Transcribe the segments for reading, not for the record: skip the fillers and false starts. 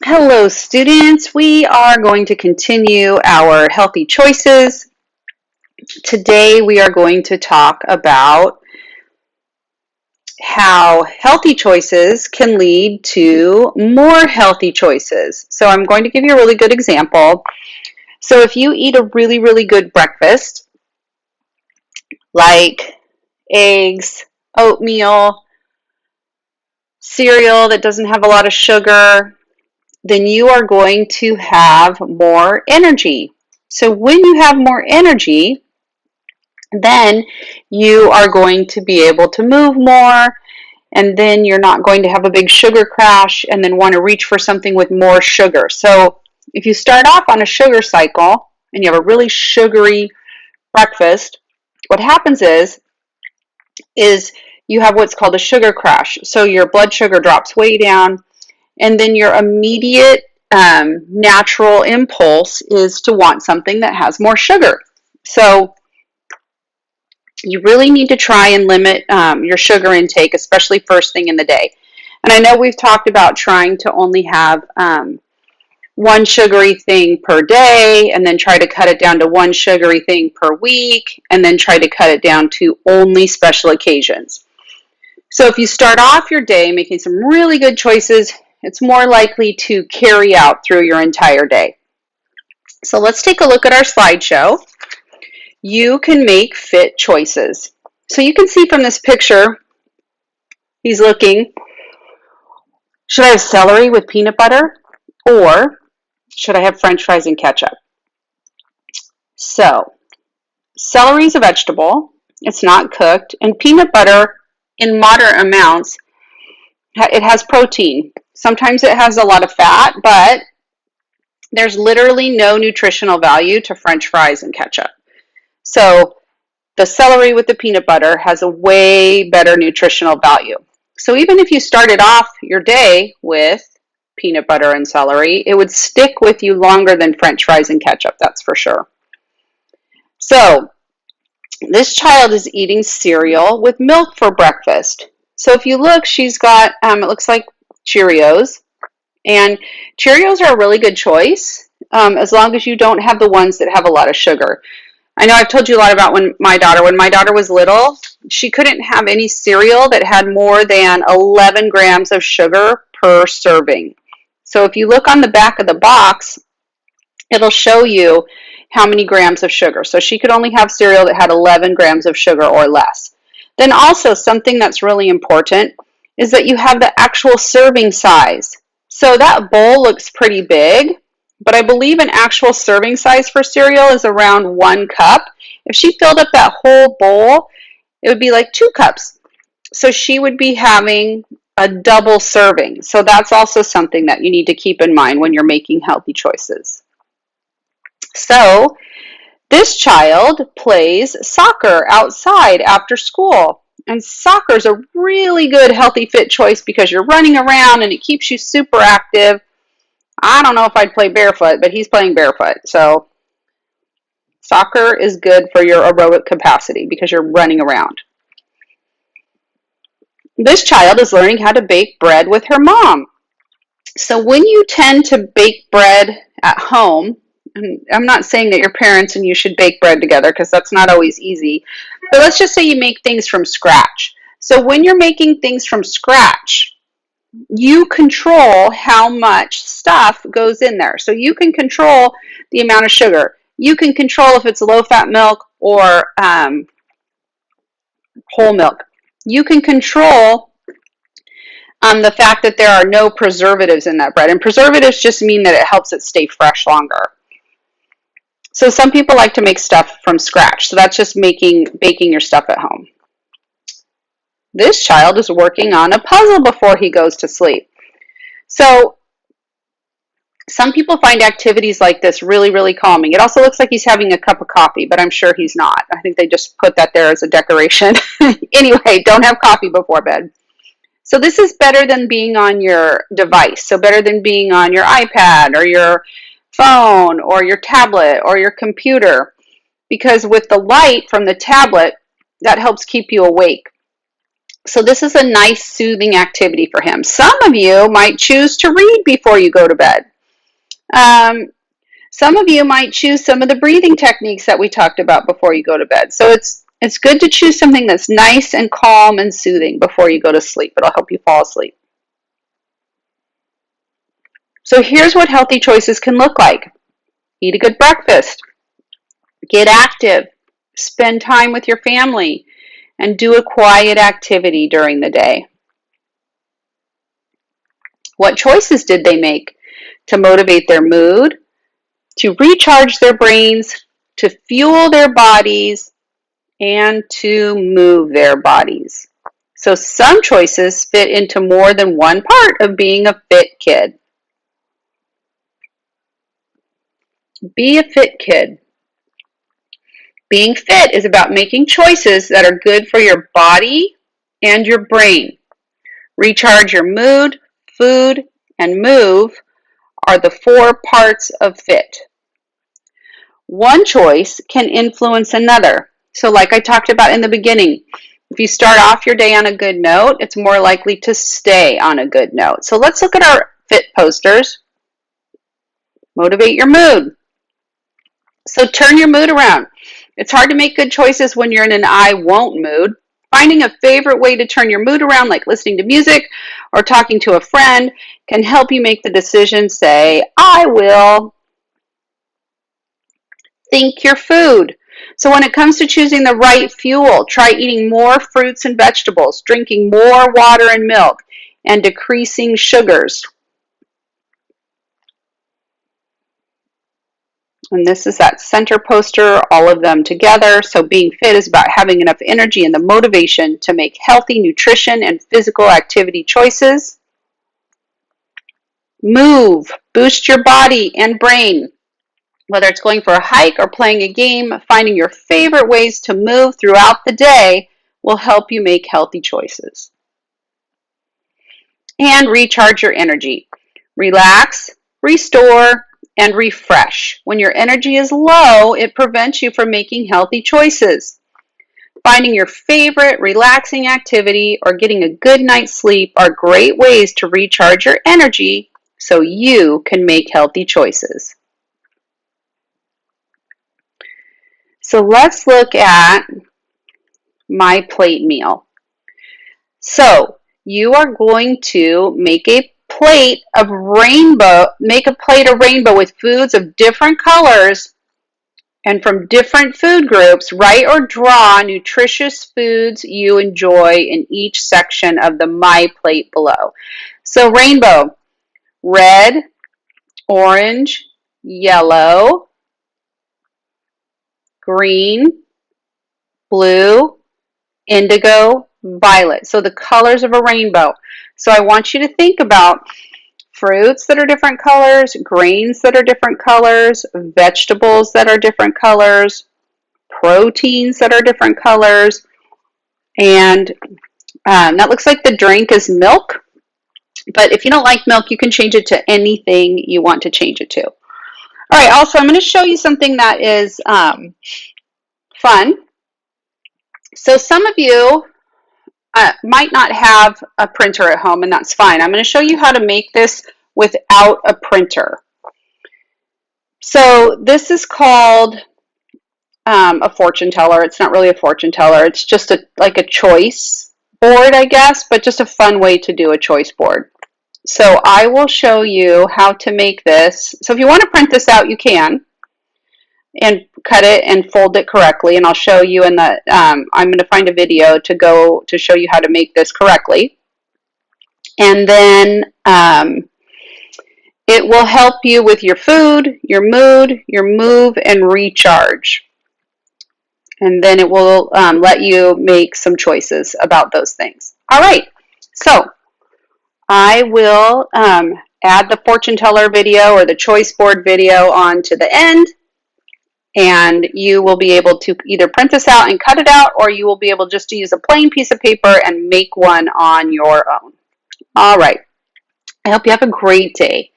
Hello, students. We are going to continue our healthy choices. Today, we are going to talk about how healthy choices can lead to more healthy choices. So, I'm going to give you a really good example. So, if you eat a really, really good breakfast, like eggs, oatmeal, cereal that doesn't have a lot of sugar, then you are going to have more energy. So, when you have more energy, then you are going to be able to move more, and then you're not going to have a big sugar crash and then want to reach for something with more sugar. So if you start off on a sugar cycle and you have a really sugary breakfast, what happens is you have what's called a sugar crash. So your blood sugar drops way down, and then your immediate natural impulse is to want something that has more sugar. So you really need to try and limit your sugar intake, especially first thing in the day. And I know we've talked about trying to only have one sugary thing per day, and then try to cut it down to one sugary thing per week, and then try to cut it down to only special occasions. So if you start off your day making some really good choices, it's more likely to carry out through your entire day. So let's take a look at our slideshow. You can make fit choices. So you can see from this picture, he's looking, should I have celery with peanut butter, or should I have French fries and ketchup? So celery is a vegetable. It's not cooked. And peanut butter, in moderate amounts, it has protein. Sometimes it has a lot of fat, but there's literally no nutritional value to French fries and ketchup. So the celery with the peanut butter has a way better nutritional value. So even if you started off your day with peanut butter and celery, it would stick with you longer than French fries and ketchup, that's for sure. So this child is eating cereal with milk for breakfast. So if you look, she's got, it looks like Cheerios. And Cheerios are a really good choice as long as you don't have the ones that have a lot of sugar. I know I've told you a lot about when my daughter was little, she couldn't have any cereal that had more than 11 grams of sugar per serving. So if you look on the back of the box, it'll show you how many grams of sugar. So she could only have cereal that had 11 grams of sugar or less. Then also something that's really important is that you have the actual serving size. So that bowl looks pretty big, but I believe an actual serving size for cereal is around 1 cup. If she filled up that whole bowl, it would be like 2 cups. So she would be having a double serving. So that's also something that you need to keep in mind when you're making healthy choices. So this child plays soccer outside after school. And soccer is a really good healthy fit choice because you're running around and it keeps you super active. I don't know if I'd play barefoot, but he's playing barefoot. So soccer is good for your aerobic capacity because you're running around. This child is learning how to bake bread with her mom. So when you tend to bake bread at home, and I'm not saying that your parents and you should bake bread together because that's not always easy, but let's just say you make things from scratch. So when you're making things from scratch, you control how much stuff goes in there. So you can control the amount of sugar. You can control if it's low-fat milk or whole milk. You can control the fact that there are no preservatives in that bread. And preservatives just mean that it helps it stay fresh longer. So some people like to make stuff from scratch. So that's just baking your stuff at home. This child is working on a puzzle before he goes to sleep. So some people find activities like this really, really calming. It also looks like he's having a cup of coffee, but I'm sure he's not. I think they just put that there as a decoration. Anyway, don't have coffee before bed. So this is better than being on your device. So better than being on your iPad or your phone or your tablet or your computer, because with the light from the tablet, that helps keep you awake. So this is a nice soothing activity for him. Some of you might choose to read before you go to bed. Some of you might choose some of the breathing techniques that we talked about before you go to bed. So it's good to choose something that's nice and calm and soothing before you go to sleep. It'll help you fall asleep. So here's what healthy choices can look like. Eat a good breakfast. Get active. Spend time with your family. And do a quiet activity during the day. What choices did they make to motivate their mood, to recharge their brains, to fuel their bodies, and to move their bodies? So some choices fit into more than one part of being a fit kid. Be a fit kid. Being fit is about making choices that are good for your body and your brain. Recharge your mood, food, and move are the 4 parts of fit. One choice can influence another. So like I talked about in the beginning, if you start off your day on a good note, it's more likely to stay on a good note. So let's look at our fit posters. Motivate your mood. So turn your mood around. It's hard to make good choices when you're in an I won't mood. Finding a favorite way to turn your mood around, like listening to music or talking to a friend, can help you make the decision. Say, I will. Think your food. So when it comes to choosing the right fuel, try eating more fruits and vegetables, drinking more water and milk, and decreasing sugars. And this is that center poster, all of them together. So being fit is about having enough energy and the motivation to make healthy nutrition and physical activity choices. Move, boost your body and brain. Whether it's going for a hike or playing a game, finding your favorite ways to move throughout the day will help you make healthy choices. And recharge your energy. Relax, restore, and refresh. When your energy is low, it prevents you from making healthy choices. Finding your favorite relaxing activity or getting a good night's sleep are great ways to recharge your energy so you can make healthy choices. So let's look at MyPlate meal. So you are going to make a plate of rainbow with foods of different colors and from different food groups. Write or draw nutritious foods you enjoy in each section of the MyPlate below. So rainbow, red, orange, yellow, green, blue, indigo, violet. So the colors of a rainbow. So I want you to think about fruits that are different colors, grains that are different colors, vegetables that are different colors, proteins that are different colors, and that looks like the drink is milk. But if you don't like milk, you can change it to anything you want to change it to. All right, also I'm going to show you something that is fun. So some of you might not have a printer at home, and that's fine. I'm going to show you how to make this without a printer. So this is called a fortune teller. It's not really a fortune teller. It's just like a choice board, I guess, but just a fun way to do a choice board. So I will show you how to make this. So if you want to print this out, you can, and cut it and fold it correctly. And I'll show you in the, I'm going to find a video to show you how to make this correctly. And then it will help you with your food, your mood, your move, and recharge. And then it will let you make some choices about those things. All right, so I will add the fortune teller video or the choice board video on to the end, and you will be able to either print this out and cut it out, or you will be able just to use a plain piece of paper and make one on your own. All right, I hope you have a great day,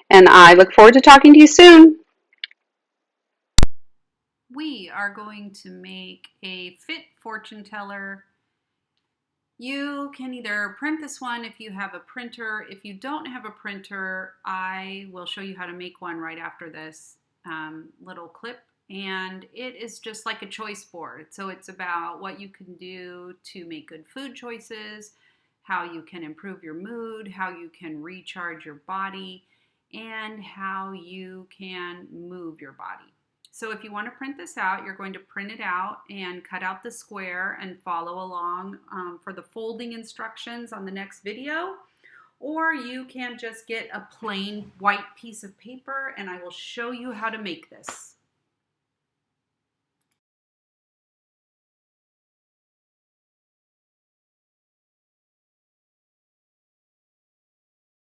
and I look forward to talking to you soon. We are going to make a fit fortune teller You can either print this one if you have a printer. If you don't have a printer, I will show you how to make one right after this little clip. And it is just like a choice board. So it's about what you can do to make good food choices, how you can improve your mood, how you can recharge your body, and how you can move your body. So if you want to print this out, you're going to print it out and cut out the square and follow along for the folding instructions on the next video. Or you can just get a plain white piece of paper and I will show you how to make this.